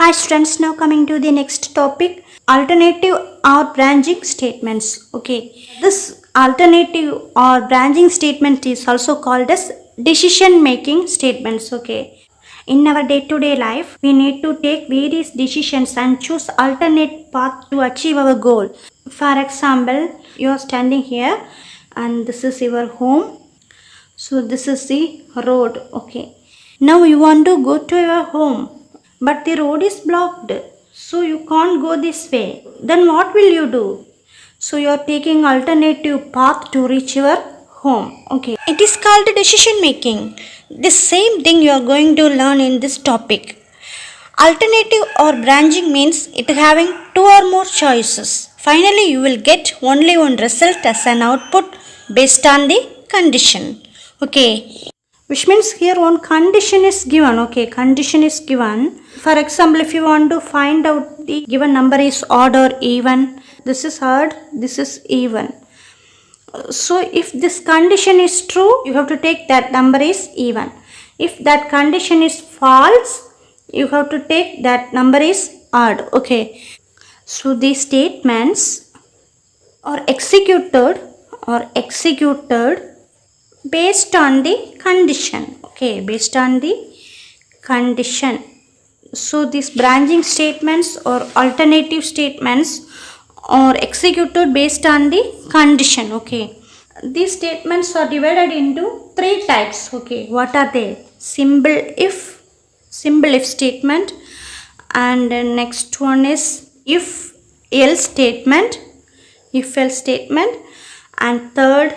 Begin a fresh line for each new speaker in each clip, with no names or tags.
Hi students, now coming to the next topic, alternative or branching statements. Okay, this alternative or branching statement is also called as decision making statements. Okay, in our day to day life, we need to take various decisions and choose alternate path to achieve our goal. For example, you are standing here and this is your home. So this is the road. Okay, now you want to go to your home, but the road is blocked, so you can't go this way. Then what will you do? So you are taking alternative path to reach your home. Okay, it is called decision making. The same thing you are going to learn in this topic. Alternative or branching means it having two or more choices. Finally, you will get only one result as an output based on the condition. Okay, which means here one condition is given. Okay, condition is given. For example, if you want to find out the given number is odd or even, this is odd, this is even. So if this condition is true, you have to take that number is even. If that condition is false, you have to take that number is odd. Okay, so these statements are executed based on the condition. Okay, based on the condition. So these branching statements or alternative statements are executed based on the condition. Okay, these statements are divided into three types. Okay, what are they? Simple if statement, and the next one is if else statement, and third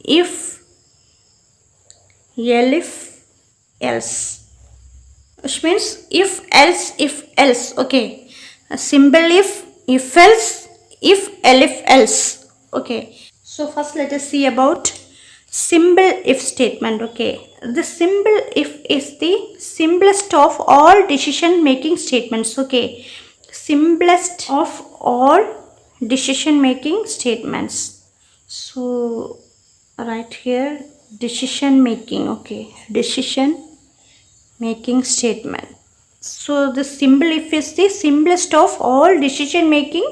if else, which means if else. Okay, a simple if else, if else. Okay, so first let us see about simple if statement. Okay, the simple if is the simplest of all decision making statements. Okay, simplest of all decision making statements. So right here, decision making. Okay, decision making statement. So the simple if is the simplest of all decision making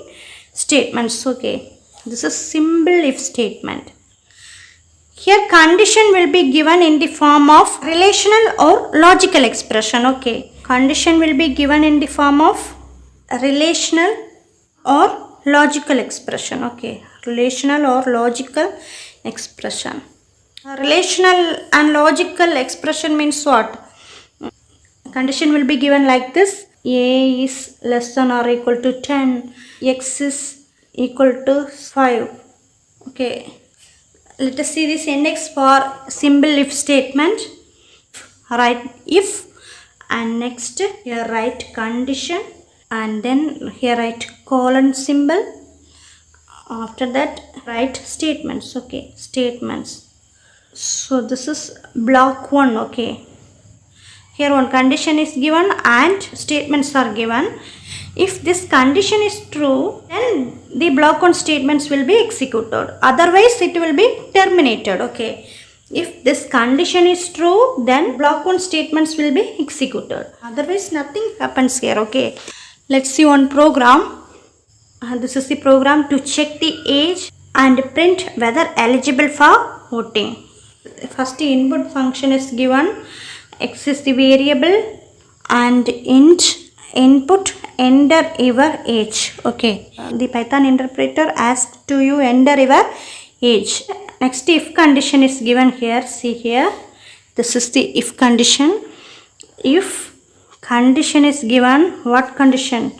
statements. Okay, this is simple if statement. Here condition will be given in the form of relational or logical expression. Okay, condition will be given in the form of relational or logical expression. Okay, relational or logical expression. Relational and logical expression means what? Condition will be given like this: a is less than or equal to 10, x is equal to 5. Okay, let us see this index for simple if statement. Write if, and next here write condition, and then here write colon symbol. After that write statements. Okay, statements. So this is block 1. Okay, here one condition is given and statements are given. If this condition is true, then the block 1 statements will be executed. Otherwise, it will be terminated. Okay, if this condition is true, then block 1 statements will be executed. Otherwise, nothing happens here. Okay, let's see one program. This is the program to check the age and print whether eligible for voting. First, the input function is given. X is the variable, and int input enter your age. Okay, the Python interpreter asks to you enter your age. Next, if condition is given here. See here, this is the if condition. If condition is given, what condition?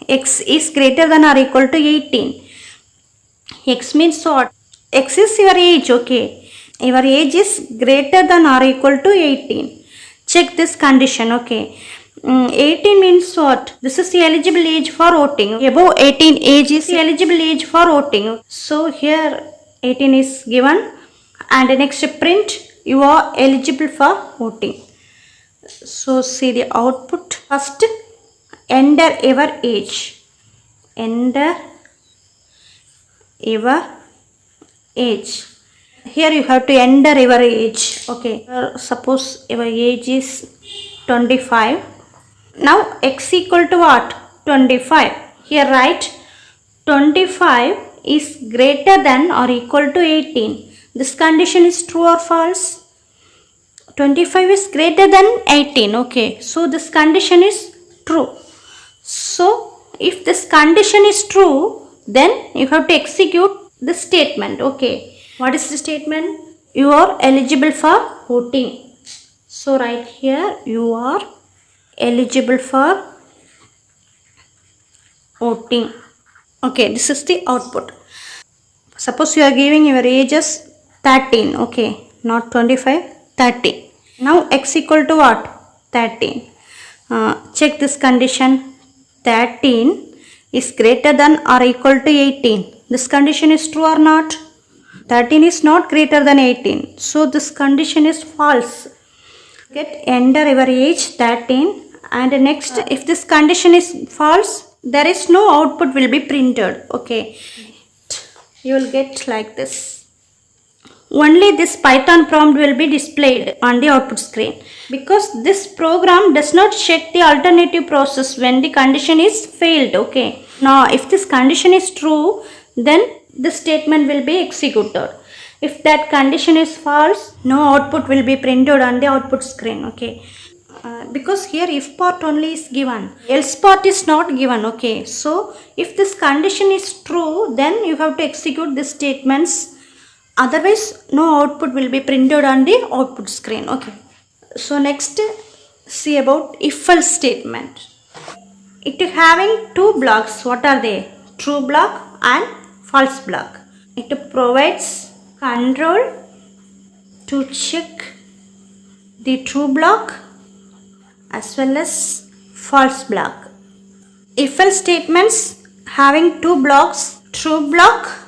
X is greater than or equal to 18. X means what? X is your age. Okay, your age is greater than or equal to 18. Check this condition. Okay, 18 means what? This is the eligible age for voting. Above 18 age is the eligible age for voting. So here 18 is given, and next print you are eligible for voting. So see the output. First enter your age. Enter your age. Here you have to enter your age. Okay, suppose your age is 25. Now x equal to what? 25. Here write 25 is greater than or equal to 18. This condition is true or false? 25 is greater than 18. Okay, so this condition is true. So if this condition is true, then you have to execute the statement. Okay, what is the statement? You are eligible for voting. So right here, you are eligible for voting. Okay, this is the output. Suppose you are giving your age as 13. Okay, not 25, 30. Now x equal to what? 13. Check this condition. 13 is greater than or equal to 18. This condition is true or not? 13 is not greater than 18. So this condition is false. Get enter your age 13, and next if this condition is false, there is no output will be printed. Okay, you will get like this. Only this Python prompt will be displayed on the output screen, because this program does not check the alternative process when the condition is failed. Okay, now if this condition is true, then the statement will be executed. If that condition is false, no output will be printed on the output screen. Okay, because here if part only is given, else part is not given. Okay, so if this condition is true, then you have to execute the statements. Otherwise, no output will be printed on the output screen. Okay, so next, see about if-else statement. It having two blocks. What are they? True block and false block. It provides control to check the true block as well as false block. If-else statements having two blocks, true block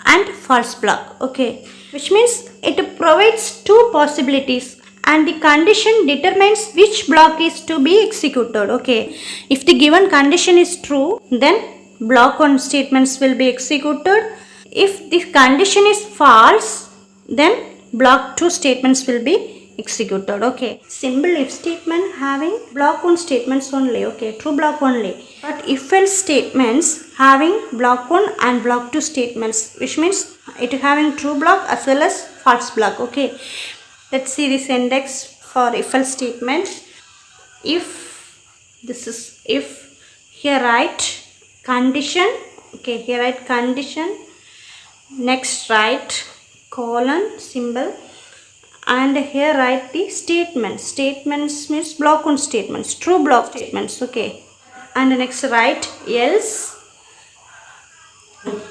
and false block. Okay, which means it provides two possibilities, and the condition determines which block is to be executed. Okay, if the given condition is true, then block 1 statements will be executed. If the condition is false, then block 2 statements will be executed. Okay, simple if statement having block 1 statements only. Okay, true block only. But if else statements having block 1 and block 2 statements, which means it having true block as well as false block. Okay, let's see this index for if else statement. If this is if, here write condition. Okay, here write condition, next write colon symbol, and here write the statements. Statements means block 1 statements, true block statements. Okay, and next write else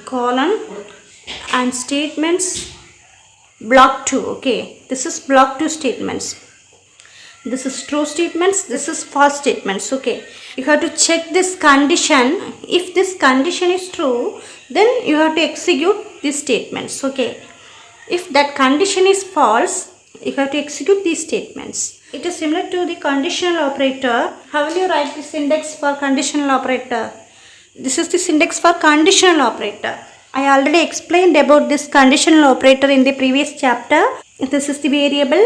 colon and statements block 2. Okay, this is block 2 statements. This is true statements, this is false statements. Okay, you have to check this condition. If this condition is true, then you have to execute these statements. Okay, if that condition is false, you have to execute these statements. It is similar to the conditional operator. How will you write this index for conditional operator? This is the syntax for conditional operator. I already explained about this conditional operator in the previous chapter. This is the variable,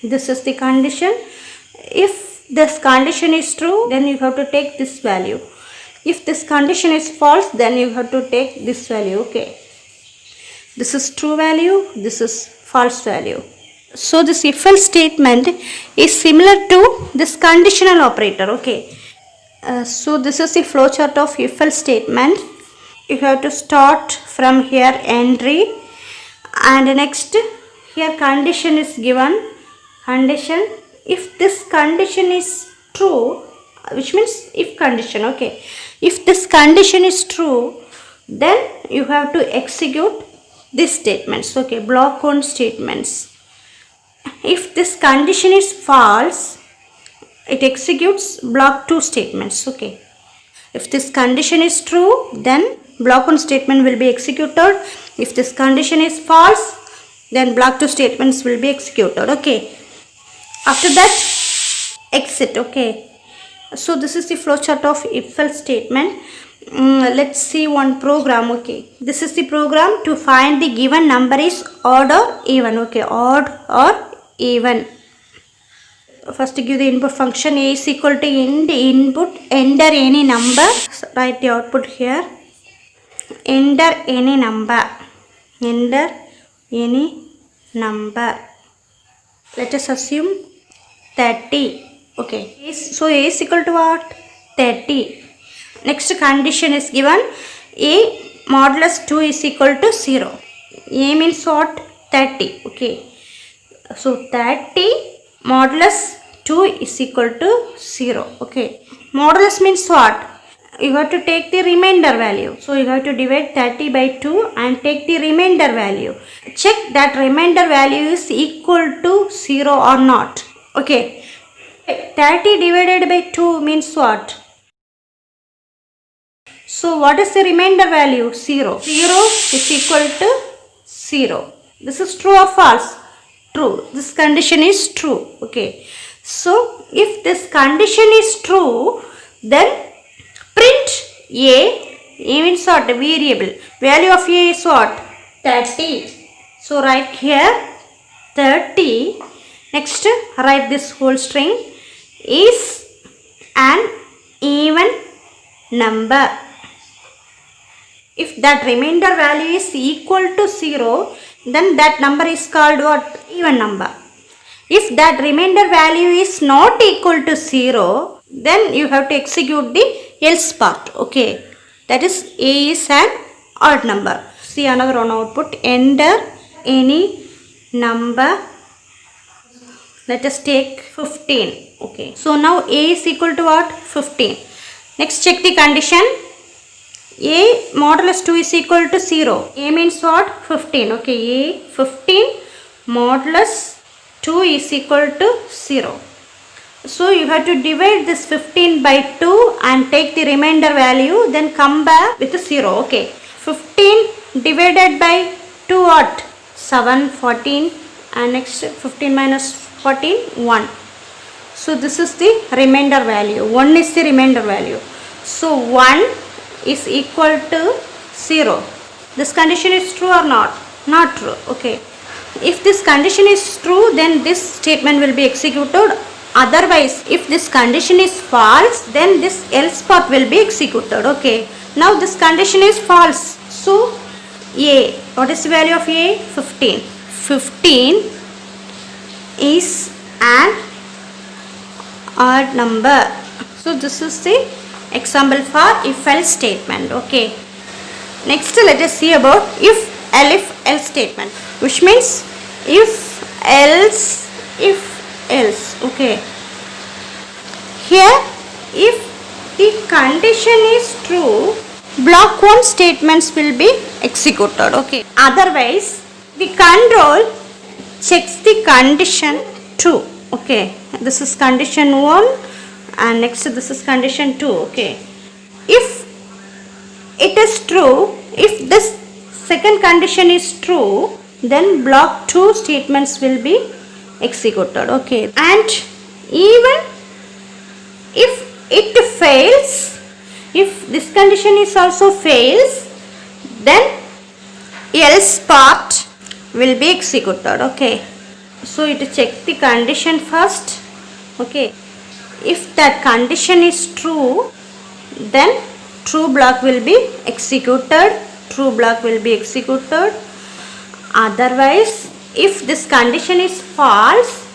this is the condition. If this condition is true, then you have to take this value. If this condition is false, then you have to take this value. Okay, this is true value, this is false value. So this if else statement is similar to this conditional operator. Okay, so this is the flowchart of if else statement. You have to start from here entry, and next here condition is given. Condition, if this condition is true, which means if condition. Okay, if this condition is true, then you have to execute these statements. Okay, block 1 statements. If this condition is false, it executes block 2 statements. Okay, if this condition is true, then block 1 statement will be executed. If this condition is false, then block 2 statements will be executed. Okay, after that exit. Okay, so this is the flowchart of if else statement. Let's see one program. Okay, this is the program to find the given number is odd or even. Okay, odd or even. first give the input function. A is equal to int input, enter any number. Write the output here. Enter any number. Enter any number. Let us assume 30. Okay. So A is equal to what? 30. Next condition is given. A modulus 2 is equal to 0. A means what? 30. Okay. So 30 modulus 2 is equal to 0. Okay. Modulus means what? You have to take the remainder value. So you have to divide 30 by 2 and take the remainder value. Check that remainder value is equal to 0 or not. Okay. 30 divided by 2 means what? So what is the remainder value? 0. 0 is equal to 0. This is true or false? True. This condition is true. Okay. So if this condition is true, then print A. A means what? Variable. Value of A is what? 30. So write here 30. Next write this whole string is an even number. If that remainder value is equal to 0, then that number is called what? Even number. If that remainder value is not equal to 0, then you have to execute the else part. Okay. That is A is an odd number. See another one output. Enter any number. Let us take 15. Okay. So now A is equal to what? 15. Next check the condition. A modulus 2 is equal to 0. A means what? 15. Okay. A 15 modulus 2 is equal to 0. So you have to divide this 15 by 2 and take the remainder value, then come back with 0. Okay. 15 divided by 2 what? 7, 14, and next 15 minus 14, 1. So this is the remainder value. 1 is the remainder value. So 1 is equal to 0. This condition is true or not? Not true. Okay. If this condition is true, then this statement will be executed. Otherwise, if this condition is false, then this else part will be executed. Okay. Now this condition is false. So A, what is the value of A? 15. 15 is an odd number. So this is the example for if else statement. Okay. Next let us see about if else statement, which means if else. Okay. Here if the condition is true, block 1 statements will be executed. Okay. Otherwise the control checks the condition 2. Okay. This is condition 1 and next this is condition 2. Okay. If it is true, if this second condition is true, then block 2 statements will be executed. Okay. And even if it fails, if this condition is also fails, then else part will be executed. Okay. So it check the condition first. Okay. If that condition is true, then true block will be executed. True block will be executed. Otherwise, if this condition is false,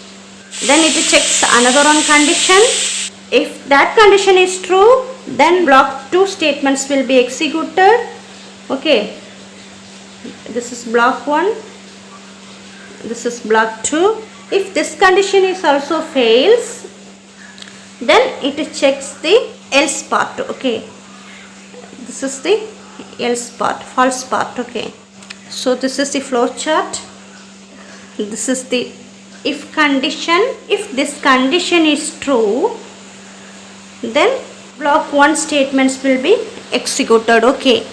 then it checks another one condition. If that condition is true, then block 2 statements will be executed. Okay. This is block 1. This is block 2. If this condition is also fails, then it checks the else part. Okay. This is the else part, false part. Okay. So this is the flow chart. This is the if condition. If this condition is true, then block 1 statements will be executed. Okay.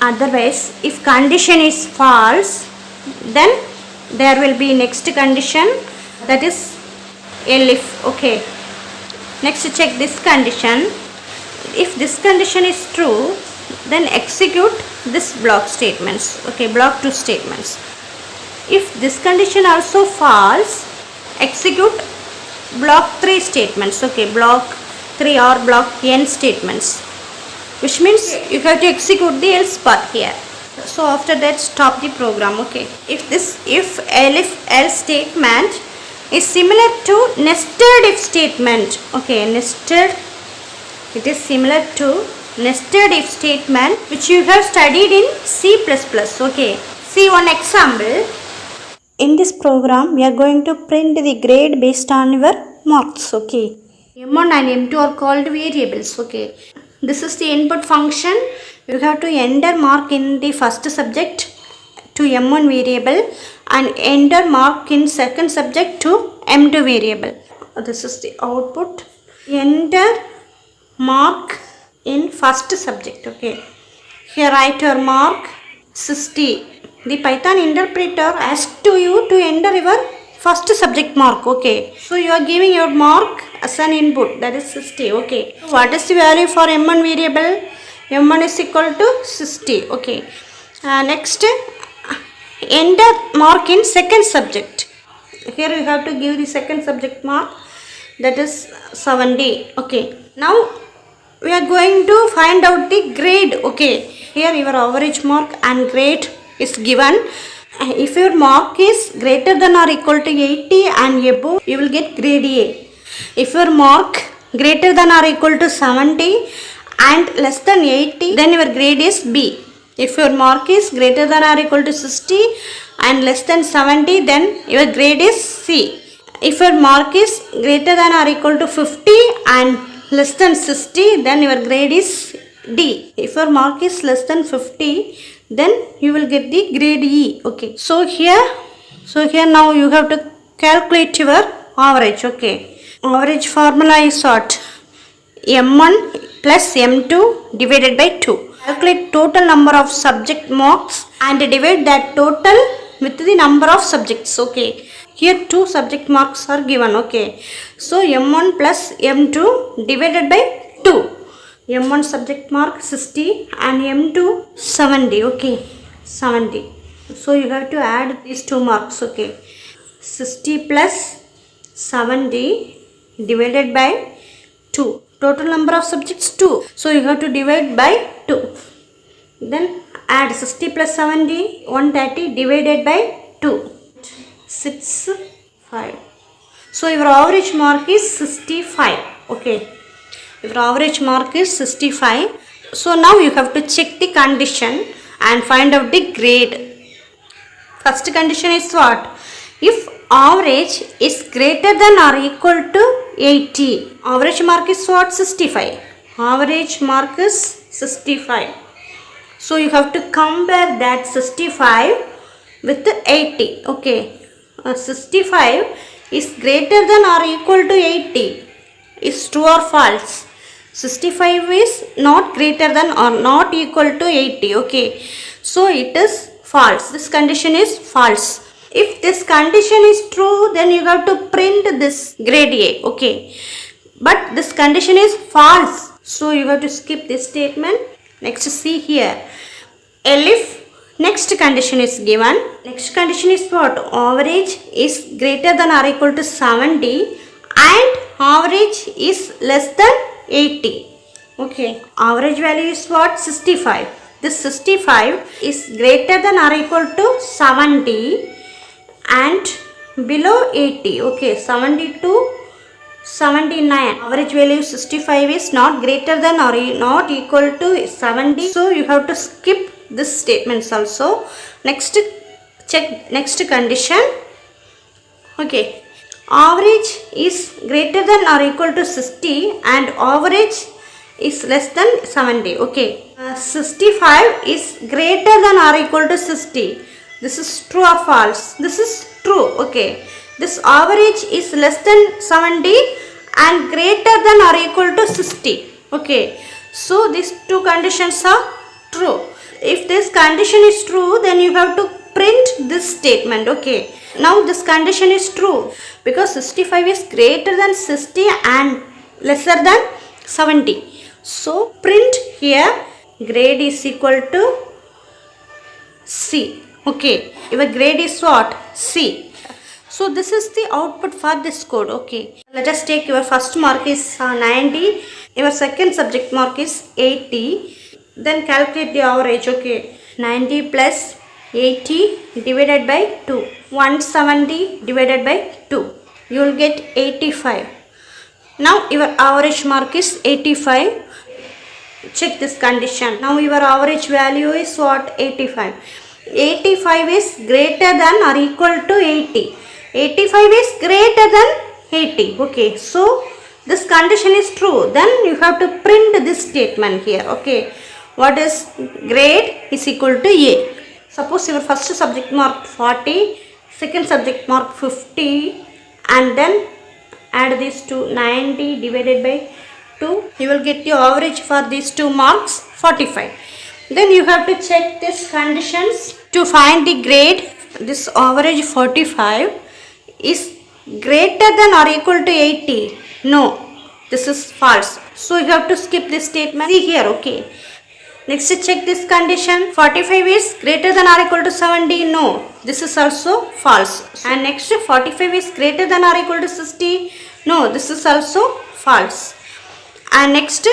Otherwise, if condition is false, then there will be next condition, that is elif. Okay. Next check this condition. If this condition is true, then execute this block statements. Okay. Block 2 statements. If this condition also false, execute block 3 statements. Okay, block 3 or block n statements, which means you have to execute the else part here. So after that, stop the program. Okay, if this if else statement is similar to nested if statement. Okay, nested, it is similar to nested if statement which you have studied in C++. Okay, see one example. In this program we are going to print the grade based on your marks. Okay, m1 and m2 are called variables. Okay, this is the input function. You have to enter mark in the first subject to m1 variable and enter mark in second subject to m2 variable. This is the output. Enter mark in first subject. Okay, here write your mark 60. The Python interpreter asks to you to enter your first subject mark. Okay, so you are giving your mark as an input, that is 60. Okay, what is the value for m1 variable? m1 is equal to 60. Okay, next enter mark in second subject. Here you have to give the second subject mark, that is 70. Okay, now we are going to find out the grade. Okay, here your average mark and grade is given. If your mark is greater than or equal to 80 and above, you will get grade A. If your mark greater than or equal to 70 and less than 80, then your grade is B. If your mark is greater than or equal to 60 and less than 70, then your grade is C. If your mark is greater than or equal to 50 and less than 60, then your grade is D. If your mark is less than 50, then you will get the grade E. Okay, so here now you have to calculate your average. Okay, average formula is what? m1 plus m2 divided by 2. Calculate total number of subject marks and divide that total with the number of subjects. Okay, here 2 subject marks are given. Okay, so m1 plus m2 divided by 2. m1 subject mark 60 and m2 70. Okay, 70. So you have to add these 2 marks. Okay, 60 plus 70 divided by 2. Total number of subjects 2. So you have to divide by 2. Then add 60 plus 70, 130 divided by 2. 6, 5. So your average mark is 65. Okay, your average mark is 65. So now you have to check the condition and find out the grade. First condition is what? If average is greater than or equal to 80. Average mark is what? 65. Average mark is 65. So you have to compare that 65 with 80. Okay, 65 is greater than or equal to 80. Is true or false? 65 is not greater than or not equal to 80. Okay, so it is false. This condition is false. If this condition is true, then you have to print this grade A. Okay, but this condition is false, so you have to skip this statement. Next, see here, if next condition is given. Next condition is what? Average is greater than or equal to 70 and average is less than 80. Okay, average value is what? 65. This 65 is greater than or equal to 70 and below 80. Okay, 70 to 79. Average value 65 is not greater than or not equal to 70. So you have to skip this statements also. Next, check next condition. Okay, average is greater than or equal to 60 and average is less than 70. Okay, 65 is greater than or equal to 60. This is true or false? This is true. Okay, this average is less than 70 and greater than or equal to 60. Okay, so these 2 conditions are true. If this condition is true, then you have to print this statement. Okay, now this condition is true because 65 is greater than 60 and lesser than 70. So print here grade is equal to C. Okay, your grade is what? C. So this is the output for this code. Okay, let us take your first mark is 90, your second subject mark is 80. Then calculate the average. Okay, 90 plus 80 divided by 2, 170 divided by 2, you will get 85. Now your average mark is 85. Check this condition. Now your average value is what? 85. 85 is greater than or equal to 80. 85 is greater than 80. Okay, so this condition is true. Then you have to print this statement here. Okay, what is grade is equal to A. Suppose your first subject mark 40, second subject mark 50, and then add these two, 90 divided by 2, you will get your average for these 2 marks 45. Then you have to check these conditions to find the grade. This average 45 is greater than or equal to 80. No, this is false. So you have to skip this statement. See here. Okay, next check this condition. 45 is greater than or equal to 70. No, this is also false. And next 45 is greater than or equal to 60. No, this is also false. And next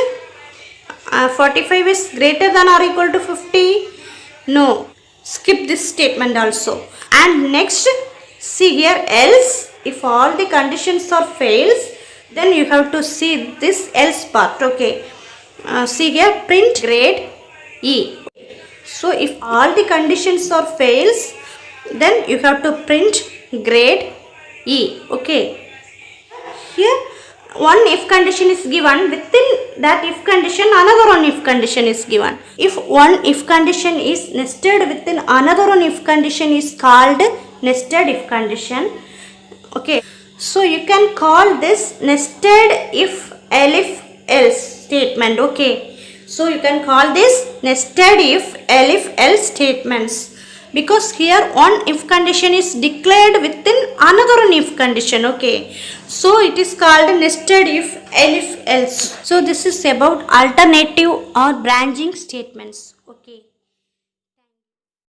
45 is greater than or equal to 50. No, skip this statement also. And next, see here, else if all the conditions are fails, then you have to see this else part. Okay, see here, print grade E. So if all the conditions are fails, then you have to print grade E. Okay, here one if condition is given, within that if condition another one if condition is given. If one if condition is nested within another one if condition is called nested if condition. Okay, so you can call this nested if else statement. Okay, so you can call this nested if else statements, because here one if condition is declared within another if condition. Okay, so it is called nested if else. So this is about alternative or branching statements. Okay.